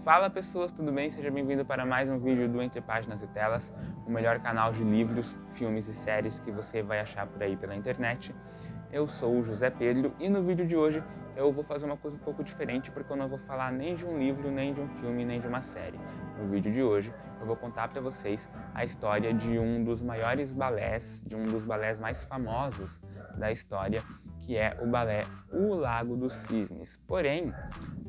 Fala pessoas, tudo bem? Seja bem-vindo para mais um vídeo do Entre Páginas e Telas, o melhor canal de livros, filmes e séries que você vai achar por aí pela internet. Eu sou o José Pedro e no vídeo de hoje eu vou fazer uma coisa um pouco diferente porque eu não vou falar nem de um livro, nem de um filme, nem de uma série. No vídeo de hoje eu vou contar para vocês a história de um dos maiores balés, de um dos balés mais famosos da história, que é o balé O Lago dos Cisnes. Porém,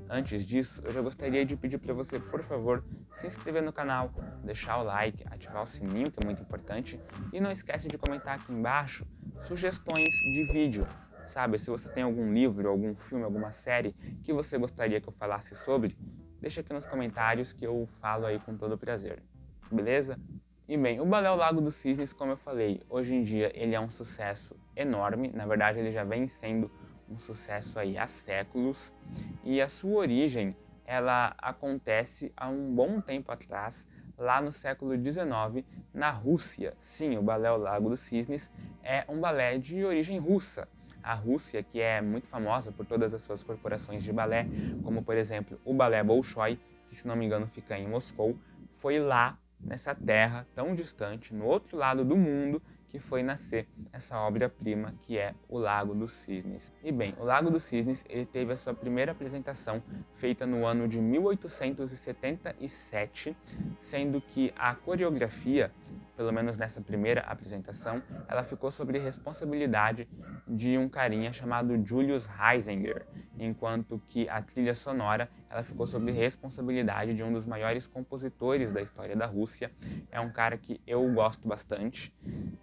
antes disso, eu já gostaria de pedir para você, por favor, se inscrever no canal, deixar o like, ativar o sininho, que é muito importante, e não esquece de comentar aqui embaixo sugestões de vídeo. Sabe, se você tem algum livro, algum filme, alguma série que você gostaria que eu falasse sobre, deixa aqui nos comentários que eu falo aí com todo prazer. Beleza? E bem, o Balé O Lago dos Cisnes, como eu falei, hoje em dia ele é um sucesso enorme, na verdade ele já vem sendo um sucesso aí há séculos, e a sua origem ela acontece há um bom tempo atrás, lá no século XIX, na Rússia. Sim, o Balé O Lago dos Cisnes é um balé de origem russa. A Rússia, que é muito famosa por todas as suas corporações de balé, como por exemplo o Balé Bolshoi, que se não me engano fica em Moscou, foi lá, nessa terra tão distante, no outro lado do mundo, que foi nascer essa obra-prima que é o Lago dos Cisnes. E bem, o Lago dos Cisnes ele teve a sua primeira apresentação feita no ano de 1877, sendo que a coreografia, pelo menos nessa primeira apresentação, ela ficou sob responsabilidade de um carinha chamado Julius Reisinger, enquanto que a trilha sonora ela ficou sob responsabilidade de um dos maiores compositores da história da Rússia. É um cara que eu gosto bastante,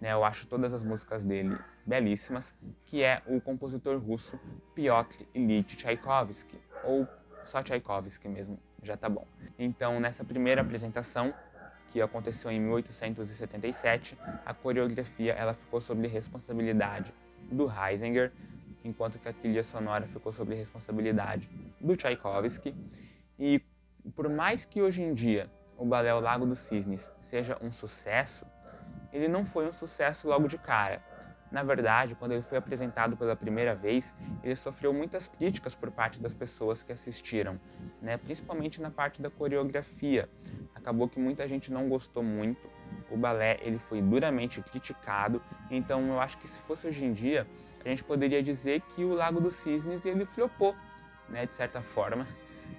né? Eu acho todas as músicas dele belíssimas, que é o compositor russo Piotr Ilyich Tchaikovsky, ou só Tchaikovsky mesmo, já tá bom. Então, nessa primeira apresentação, que aconteceu em 1877, a coreografia ela ficou sob responsabilidade do Reisinger, enquanto que a trilha sonora ficou sob responsabilidade do Tchaikovsky. E por mais que hoje em dia o Balé O Lago dos Cisnes seja um sucesso, ele não foi um sucesso logo de cara. Na verdade, quando ele foi apresentado pela primeira vez, ele sofreu muitas críticas por parte das pessoas que assistiram, né? Principalmente na parte da coreografia. Acabou que muita gente não gostou muito, o balé ele foi duramente criticado, então eu acho que se fosse hoje em dia, a gente poderia dizer que o Lago dos Cisnes ele flopou, né? De certa forma,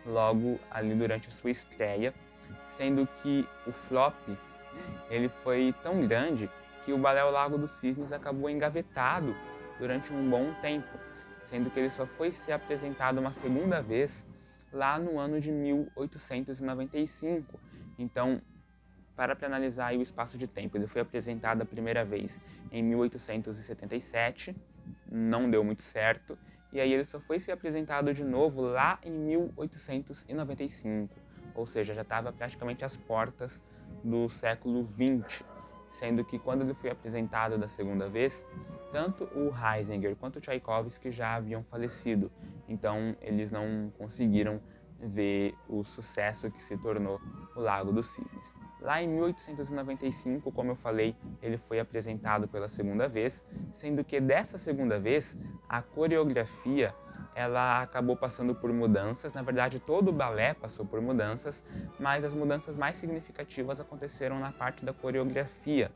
logo ali durante a sua estreia, sendo que o flop ele foi tão grande que o Balé O Lago dos Cisnes acabou engavetado durante um bom tempo, sendo que ele só foi ser apresentado uma segunda vez lá no ano de 1895. Então, para analisar aí o espaço de tempo, ele foi apresentado a primeira vez em 1877, não deu muito certo, e aí ele só foi ser apresentado de novo lá em 1895, ou seja, já estava praticamente às portas do século XX, sendo que quando ele foi apresentado da segunda vez, tanto o Reisinger quanto o Tchaikovsky já haviam falecido, então eles não conseguiram ver o sucesso que se tornou o Lago dos Cisnes. Lá em 1895, como eu falei, ele foi apresentado pela segunda vez, sendo que dessa segunda vez, a coreografia ela acabou passando por mudanças. Na verdade, todo o balé passou por mudanças, mas as mudanças mais significativas aconteceram na parte da coreografia,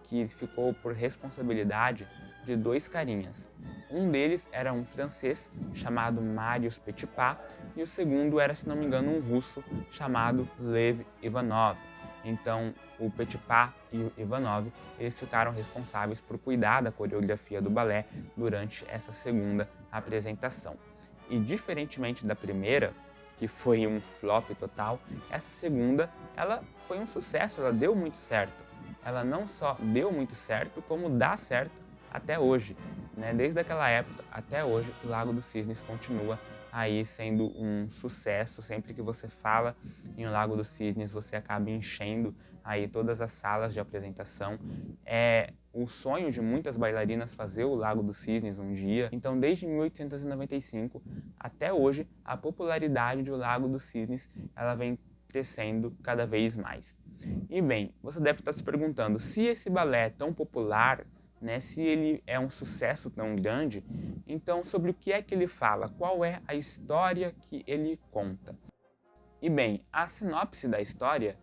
que ficou por responsabilidade de dois carinhas. Um deles era um francês chamado Marius Petipa e o segundo era, se não me engano, um russo chamado Lev Ivanov. Então, o Petipa e o Ivanov, eles ficaram responsáveis por cuidar da coreografia do balé durante essa segunda apresentação. E diferentemente da primeira, que foi um flop total, essa segunda, ela foi um sucesso, ela deu muito certo. Ela não só deu muito certo, como dá certo até hoje, né? Desde aquela época até hoje, o Lago dos Cisnes continua aí sendo um sucesso. Sempre que você fala em o Lago dos Cisnes, você acaba enchendo aí todas as salas de apresentação. É o sonho de muitas bailarinas fazer o Lago dos Cisnes um dia. Então, desde 1895 até hoje, a popularidade do Lago dos Cisnes ela vem crescendo cada vez mais. E bem, você deve estar se perguntando, se esse balé é tão popular, né, se ele é um sucesso tão grande, então sobre o que é que ele fala? Qual é a história que ele conta? E bem, a sinopse da história,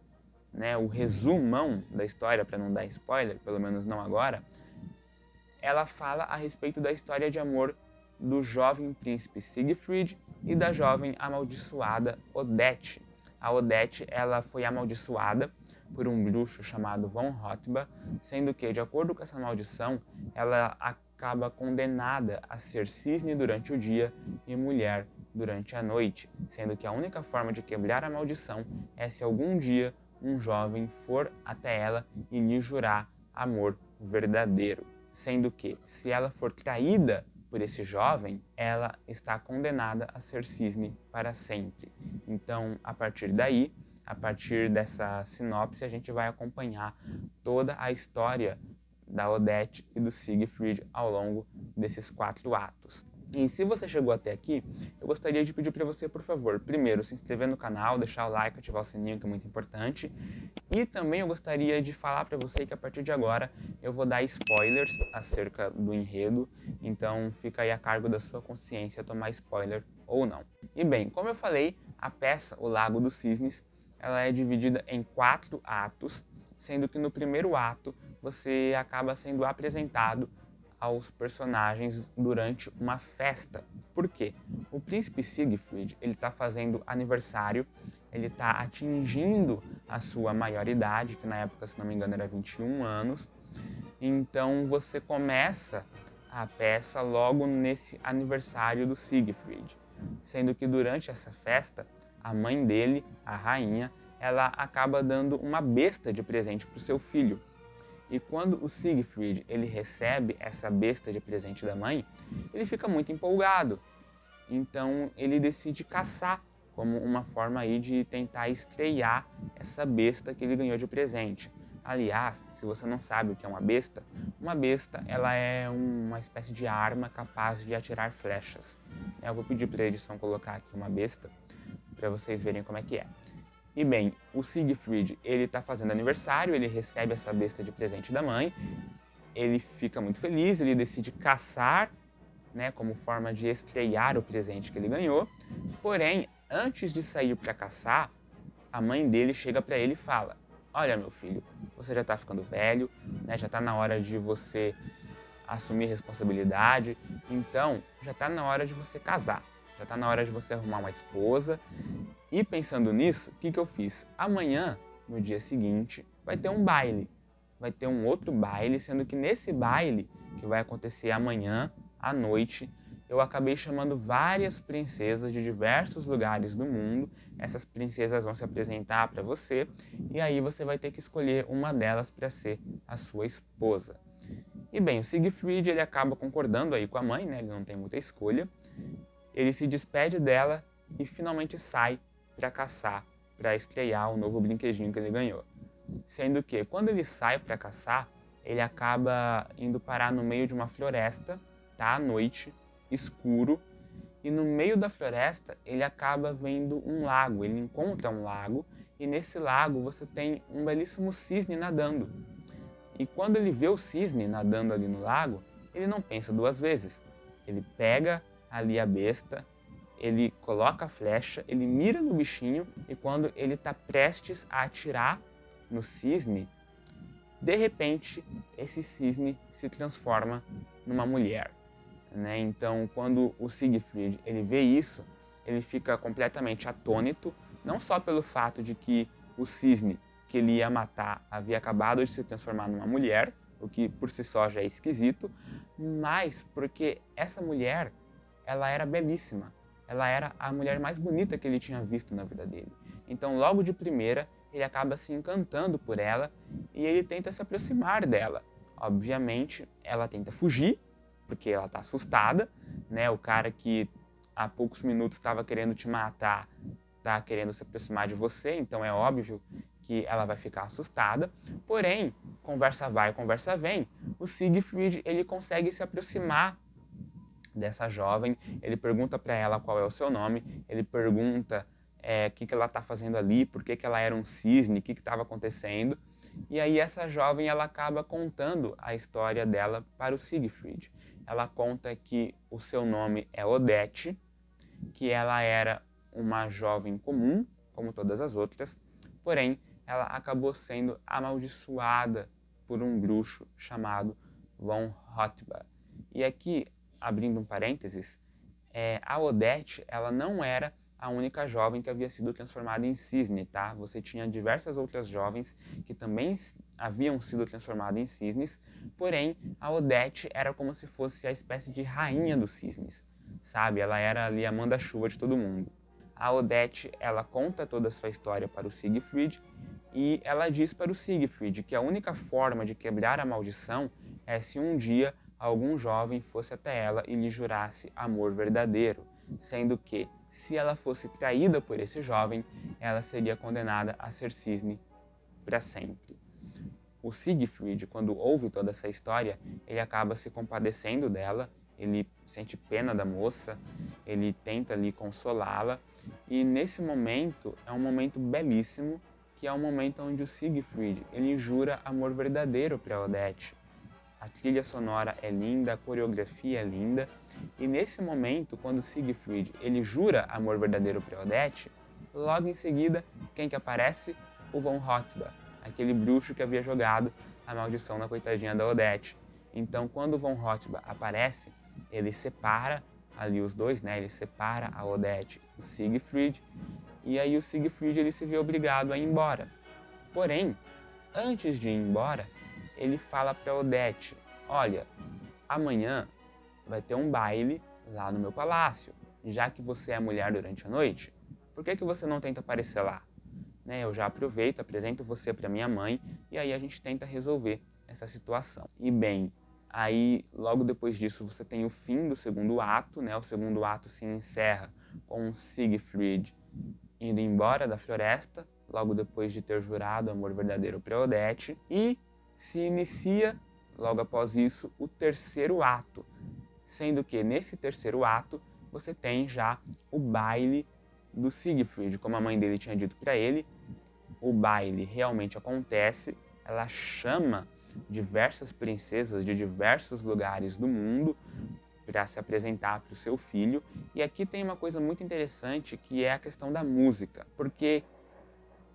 né, o resumão da história, para não dar spoiler, pelo menos não agora, ela fala a respeito da história de amor do jovem príncipe Siegfried e da jovem amaldiçoada Odette. A Odette, ela foi amaldiçoada por um bruxo chamado Von Rotba, sendo que, de acordo com essa maldição, ela acaba condenada a ser cisne durante o dia e mulher durante a noite, sendo que a única forma de quebrar a maldição é se algum dia um jovem for até ela e lhe jurar amor verdadeiro, sendo que, se ela for traída por esse jovem, ela está condenada a ser cisne para sempre. Então, a partir daí, a partir dessa sinopse, a gente vai acompanhar toda a história da Odette e do Siegfried ao longo desses 4 atos. E se você chegou até aqui, eu gostaria de pedir para você, por favor, primeiro, se inscrever no canal, deixar o like, ativar o sininho, que é muito importante. E também eu gostaria de falar para você que a partir de agora eu vou dar spoilers acerca do enredo, então fica aí a cargo da sua consciência tomar spoiler ou não. E bem, como eu falei, a peça O Lago dos Cisnes, ela é dividida em 4 atos, sendo que no primeiro ato você acaba sendo apresentado aos personagens durante uma festa. Por quê? O príncipe Siegfried, ele está fazendo aniversário, ele está atingindo a sua maioridade, que na época, se não me engano, era 21 anos. Então você começa a peça logo nesse aniversário do Siegfried, sendo que durante essa festa, a mãe dele, a rainha, ela acaba dando uma besta de presente para o seu filho. E quando o Siegfried ele recebe essa besta de presente da mãe, ele fica muito empolgado. Então ele decide caçar como uma forma aí de tentar estrear essa besta que ele ganhou de presente. Aliás, se você não sabe o que é uma besta ela é uma espécie de arma capaz de atirar flechas. Eu vou pedir para a edição colocar aqui uma besta para vocês verem como é que é. E bem, o Siegfried, ele está fazendo aniversário, ele recebe essa besta de presente da mãe, ele fica muito feliz, ele decide caçar, né, como forma de estrear o presente que ele ganhou. Porém, antes de sair para caçar, a mãe dele chega para ele e fala: olha, meu filho, você já está ficando velho, né, já está na hora de você assumir responsabilidade, então já está na hora de você casar, já está na hora de você arrumar uma esposa. E pensando nisso, o que eu fiz? Amanhã, no dia seguinte, vai ter um baile. Vai ter um outro baile, sendo que nesse baile, que vai acontecer amanhã à noite, eu acabei chamando várias princesas de diversos lugares do mundo. Essas princesas vão se apresentar para você e aí você vai ter que escolher uma delas para ser a sua esposa. E bem, o Siegfried ele acaba concordando aí com a mãe, né? Ele não tem muita escolha. Ele se despede dela e finalmente sai para caçar, para estrear o novo brinquedinho que ele ganhou. Sendo que, quando ele sai para caçar, ele acaba indo parar no meio de uma floresta, tá à noite, escuro, e no meio da floresta ele acaba vendo um lago, ele encontra um lago, e nesse lago você tem um belíssimo cisne nadando. E quando ele vê o cisne nadando ali no lago, ele não pensa 2 vezes. Ele pega ali a besta, ele coloca a flecha, ele mira no bichinho e quando ele está prestes a atirar no cisne, de repente esse cisne se transforma numa mulher, né? Então, quando o Siegfried ele vê isso, ele fica completamente atônito, não só pelo fato de que o cisne que ele ia matar havia acabado de se transformar numa mulher, o que por si só já é esquisito, mas porque essa mulher, ela era belíssima. Ela era a mulher mais bonita que ele tinha visto na vida dele. Então, logo de primeira, ele acaba se encantando por ela e ele tenta se aproximar dela. Obviamente, ela tenta fugir, porque ela está assustada, né? O cara que há poucos minutos estava querendo te matar, está querendo se aproximar de você, então é óbvio que ela vai ficar assustada. Porém, conversa vai, conversa vem, o Siegfried ele consegue se aproximar dessa jovem, ele pergunta para ela qual é o seu nome, ele pergunta o que ela está fazendo ali, por que ela era um cisne, o que estava acontecendo. E aí essa jovem ela acaba contando a história dela para o Siegfried. Ela conta que o seu nome é Odette, que ela era uma jovem comum, como todas as outras, porém ela acabou sendo amaldiçoada por um bruxo chamado von Hotba. E aqui, abrindo um parênteses, a Odete, ela não era a única jovem que havia sido transformada em cisne, tá? Você tinha diversas outras jovens que também haviam sido transformadas em cisnes, porém a Odete era como se fosse a espécie de rainha dos cisnes, sabe? Ela era ali a manda-chuva de todo mundo. A Odete, ela conta toda a sua história para o Siegfried e ela diz para o Siegfried que a única forma de quebrar a maldição é se um dia algum jovem fosse até ela e lhe jurasse amor verdadeiro, sendo que, se ela fosse traída por esse jovem, ela seria condenada a ser cisne para sempre. O Siegfried, quando ouve toda essa história, ele acaba se compadecendo dela, ele sente pena da moça, ele tenta ali consolá-la, e nesse momento é um momento belíssimo, que é o momento onde o Siegfried ele jura amor verdadeiro para Odete. A trilha sonora é linda, a coreografia é linda, e nesse momento, quando Siegfried ele jura amor verdadeiro para Odete, logo em seguida, quem que aparece? O von Hotba, aquele bruxo que havia jogado a maldição na coitadinha da Odete. Então, quando o von Hotba aparece, ele separa ali os dois, né? Ele separa a Odete e o Siegfried, e aí o Siegfried ele se vê obrigado a ir embora. Porém, antes de ir embora, ele fala para Odete: olha, amanhã vai ter um baile lá no meu palácio. Já que você é mulher durante a noite, por que você não tenta aparecer lá? Né, eu já aproveito, apresento você para minha mãe e aí a gente tenta resolver essa situação. E bem, aí logo depois disso você tem o fim do segundo ato, né? O segundo ato se encerra com Siegfried indo embora da floresta, logo depois de ter jurado amor verdadeiro para Odete, e se inicia, logo após isso, o terceiro ato, sendo que nesse terceiro ato você tem já o baile do Siegfried, como a mãe dele tinha dito para ele. O baile realmente acontece, ela chama diversas princesas de diversos lugares do mundo para se apresentar para o seu filho, e aqui tem uma coisa muito interessante que é a questão da música, porque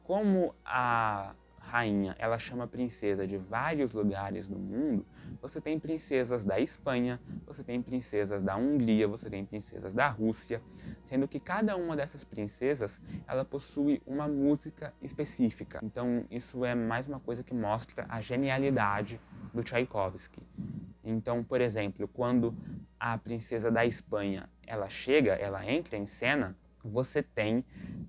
como a rainha ela chama princesa de vários lugares do mundo, você tem princesas da Espanha, você tem princesas da Hungria, você tem princesas da Rússia, sendo que cada uma dessas princesas ela possui uma música específica. Então isso é mais uma coisa que mostra a genialidade do Tchaikovsky. Então, por exemplo, quando a princesa da Espanha ela chega, ela entra em cena, você tem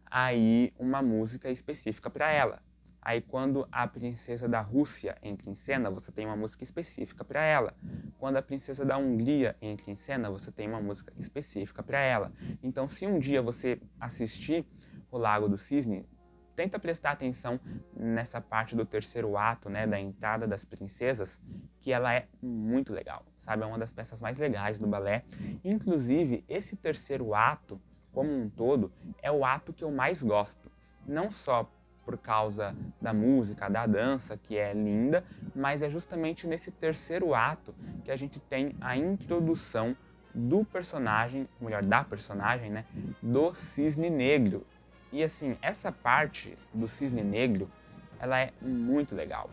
aí uma música específica para ela. Aí quando a princesa da Rússia entra em cena, você tem uma música específica para ela. Quando a princesa da Hungria entra em cena, você tem uma música específica para ela. Então, se um dia você assistir o Lago do Cisne, tenta prestar atenção nessa parte do terceiro ato, né, da entrada das princesas, que ela é muito legal, sabe? É uma das peças mais legais do balé. Inclusive, esse terceiro ato, como um todo, é o ato que eu mais gosto. Não só por causa da música, da dança, que é linda, mas é justamente nesse terceiro ato que a gente tem a introdução do personagem, ou melhor, da personagem, né, do Cisne Negro. E assim, essa parte do Cisne Negro, ela é muito legal.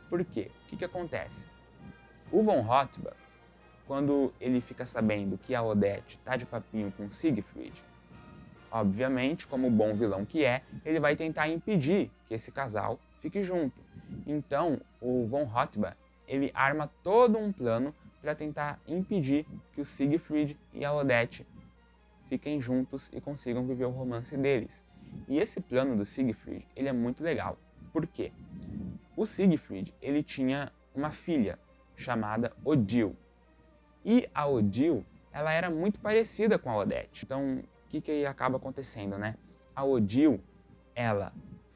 Por quê? O que acontece? O von Hotba, quando ele fica sabendo que a Odete tá de papinho com Siegfried, obviamente, como bom vilão que é, ele vai tentar impedir que esse casal fique junto. Então, o von Hotba, ele arma todo um plano para tentar impedir que o Siegfried e a Odete fiquem juntos e consigam viver o romance deles. E esse plano do Siegfried, ele é muito legal. Por quê? O Siegfried, ele tinha uma filha chamada Odile. E a Odile, ela era muito parecida com a Odete. Então, o que acaba acontecendo, né? A Odile, ela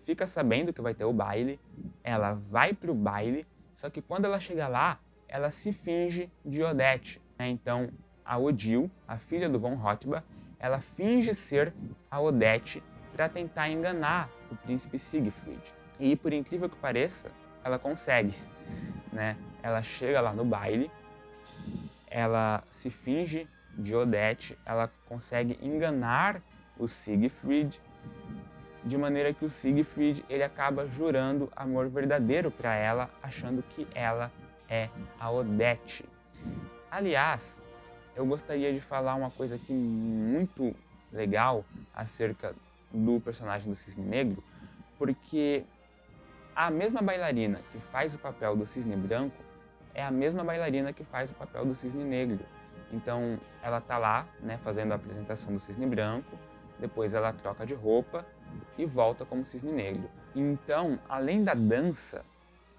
fica sabendo que vai ter o baile, ela vai pro baile, só que quando ela chega lá, ela se finge de Odete, né? Então, a Odile, a filha do von Hotba, ela finge ser a Odete para tentar enganar o príncipe Siegfried. E, por incrível que pareça, ela consegue, né? Ela chega lá no baile, ela se finge de Odete, ela consegue enganar o Siegfried de maneira que o Siegfried ele acaba jurando amor verdadeiro para ela, achando que ela é a Odete. Aliás, eu gostaria de falar uma coisa aqui muito legal acerca do personagem do Cisne Negro, porque a mesma bailarina que faz o papel do Cisne Branco é a mesma bailarina que faz o papel do Cisne Negro. Então, ela tá lá, né, fazendo a apresentação do Cisne Branco, depois ela troca de roupa e volta como Cisne Negro. Então, além da dança,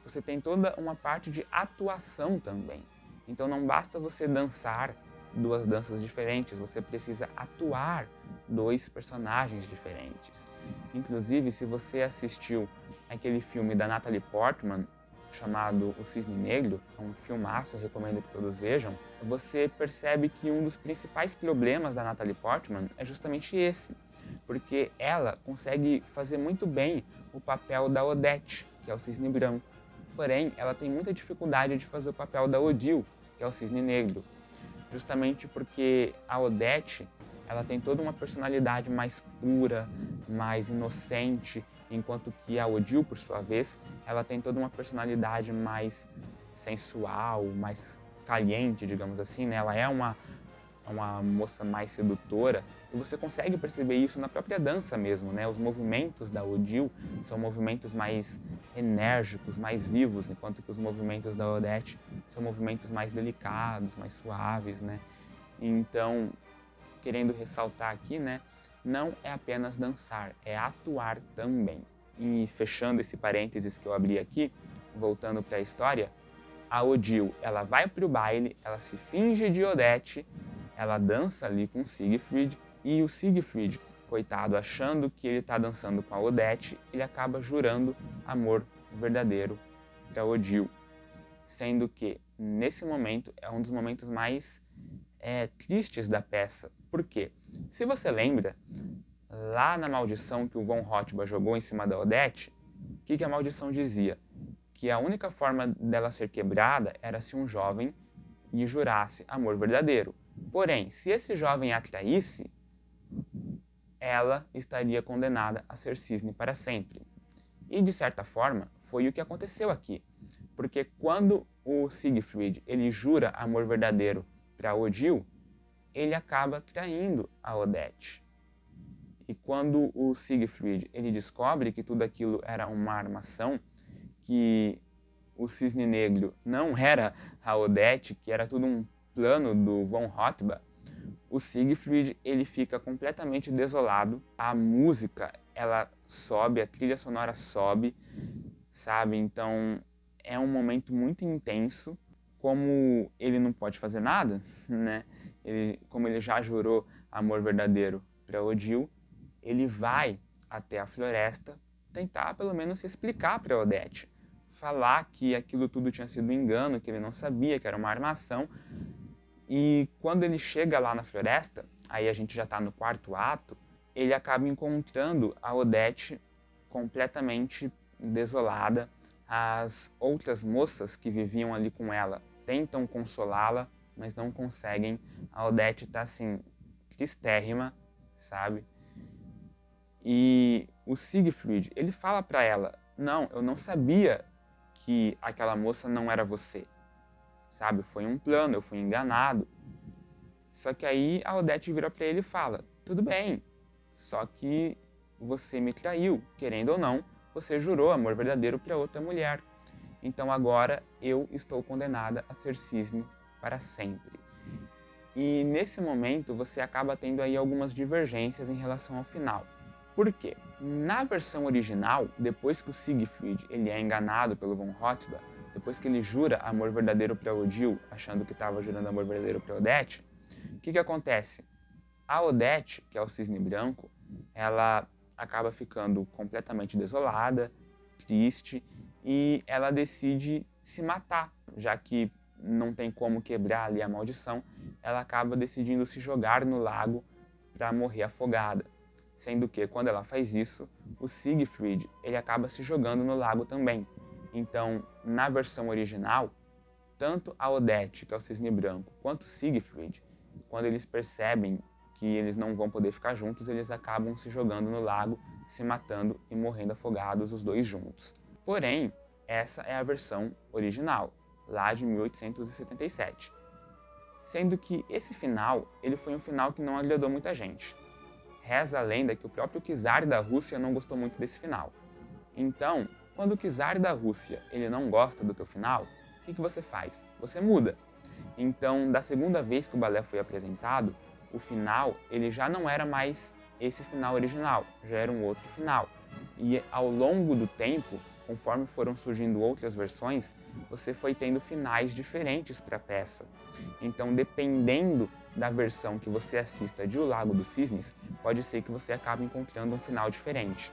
você tem toda uma parte de atuação também. Então, não basta você dançar duas danças diferentes, você precisa atuar dois personagens diferentes. Inclusive, se você assistiu aquele filme da Natalie Portman, chamado O Cisne Negro, é um filmaço, eu recomendo que todos vejam, você percebe que um dos principais problemas da Natalie Portman é justamente esse, porque ela consegue fazer muito bem o papel da Odete, que é o Cisne Branco, porém ela tem muita dificuldade de fazer o papel da Odile, que é o Cisne Negro, justamente porque a Odete ela tem toda uma personalidade mais pura, mais inocente, enquanto que a Odile, por sua vez, ela tem toda uma personalidade mais sensual, mais caliente, digamos assim, né? Ela é uma moça mais sedutora, e você consegue perceber isso na própria dança mesmo, né? Os movimentos da Odile são movimentos mais enérgicos, mais vivos, enquanto que os movimentos da Odete são movimentos mais delicados, mais suaves, né? Então, querendo ressaltar aqui, né? Não é apenas dançar, é atuar também. E fechando esse parênteses que eu abri aqui, voltando para a história, a Odile, ela vai para o baile, ela se finge de Odete, ela dança ali com o Siegfried, e o Siegfried, coitado, achando que ele está dançando com a Odete, ele acaba jurando amor verdadeiro para Odile. Sendo que, nesse momento, é um dos momentos mais tristes da peça. Por quê? Se você lembra, lá na maldição que o Von Rothbard jogou em cima da Odete, o que a maldição dizia? Que a única forma dela ser quebrada era se um jovem lhe jurasse amor verdadeiro. Porém, se esse jovem a traísse, ela estaria condenada a ser cisne para sempre. E, de certa forma, foi o que aconteceu aqui. Porque quando o Siegfried ele jura amor verdadeiro para Odile, ele acaba traindo a Odete. E quando o Siegfried ele descobre que tudo aquilo era uma armação, que o Cisne Negro não era a Odete, que era tudo um plano do Von Rothbard, o Siegfried ele fica completamente desolado. A música ela sobe, a trilha sonora sobe, sabe? Então é um momento muito intenso. Como ele não pode fazer nada, né? Como ele já jurou amor verdadeiro para Odile, ele vai até a floresta tentar pelo menos se explicar para Odete, falar que aquilo tudo tinha sido um engano, que ele não sabia, que era uma armação. E quando ele chega lá na floresta, aí a gente já está no quarto ato, ele acaba encontrando a Odete completamente desolada. As outras moças que viviam ali com ela tentam consolá-la, mas não conseguem. A Odete tá assim, tristérrima, sabe? E o Siegfried, ele fala pra ela, não, eu não sabia que aquela moça não era você, sabe? Foi um plano, eu fui enganado. Só que aí a Odete vira pra ele e fala, tudo bem, só que você me traiu, querendo ou não, você jurou amor verdadeiro pra outra mulher. Então agora eu estou condenada a ser cisne para sempre. E nesse momento você acaba tendo aí algumas divergências em relação ao final. Por quê? Na versão original, depois que o Siegfried ele é enganado pelo Von Rothbard, depois que ele jura amor verdadeiro para Odile, achando que estava jurando amor verdadeiro para Odete, o que acontece? A Odete, que é o Cisne Branco, ela acaba ficando completamente desolada, triste, e ela decide se matar, já que não tem como quebrar ali a maldição, ela acaba decidindo se jogar no lago para morrer afogada. Sendo que, quando ela faz isso, o Siegfried ele acaba se jogando no lago também. Então, na versão original, tanto a Odete, que é o Cisne Branco, quanto o Siegfried, quando eles percebem que eles não vão poder ficar juntos, eles acabam se jogando no lago se matando e morrendo afogados os dois juntos. Porém, essa é a versão original, lá de 1877. Sendo que esse final, ele foi um final que não agradou muita gente. Reza a lenda que o próprio czar da Rússia não gostou muito desse final. Então, quando o czar da Rússia ele não gosta do teu final, o que você faz? Você muda. Então, da segunda vez que o balé foi apresentado, o final ele já não era mais esse final original, já era um outro final. E ao longo do tempo, conforme foram surgindo outras versões, você foi tendo finais diferentes para a peça. Então, dependendo da versão que você assista de O Lago dos Cisnes, pode ser que você acabe encontrando um final diferente.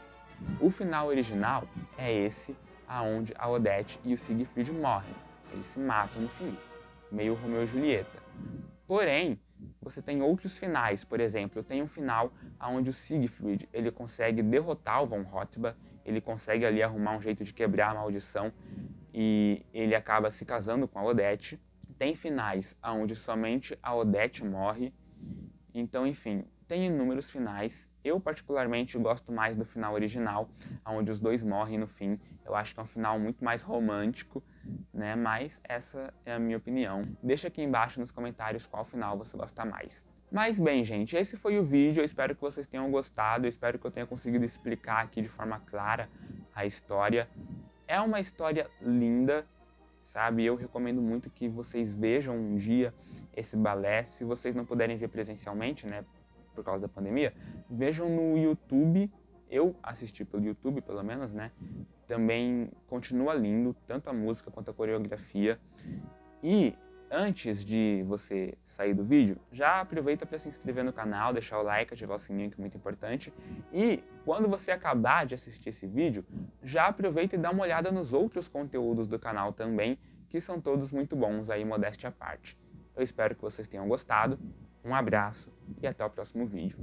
O final original é esse, aonde a Odete e o Siegfried morrem. Eles se matam no fim, meio Romeu e Julieta. Porém, você tem outros finais. Por exemplo, tem um final onde o Siegfried ele consegue derrotar o von Hotba, ele consegue ali arrumar um jeito de quebrar a maldição e ele acaba se casando com a Odete. Tem finais onde somente a Odete morre. Então, enfim, tem inúmeros finais. Eu, particularmente, gosto mais do final original, onde os dois morrem no fim. Eu acho que é um final muito mais romântico, né? Mas essa é a minha opinião. Deixa aqui embaixo nos comentários qual final você gosta mais. Mas bem, gente, esse foi o vídeo. Eu espero que vocês tenham gostado. Eu espero que eu tenha conseguido explicar aqui de forma clara a história. É uma história linda, sabe? Eu recomendo muito que vocês vejam um dia esse balé. Se vocês não puderem ver presencialmente, né, por causa da pandemia, vejam no YouTube. Eu assisti pelo YouTube, pelo menos, né? Também continua lindo, tanto a música quanto a coreografia. E antes de você sair do vídeo, já aproveita para se inscrever no canal, deixar o like, ativar o sininho, que é muito importante. E quando você acabar de assistir esse vídeo, já aproveita e dá uma olhada nos outros conteúdos do canal também, que são todos muito bons aí, modéstia à parte. Eu espero que vocês tenham gostado. Um abraço e até o próximo vídeo.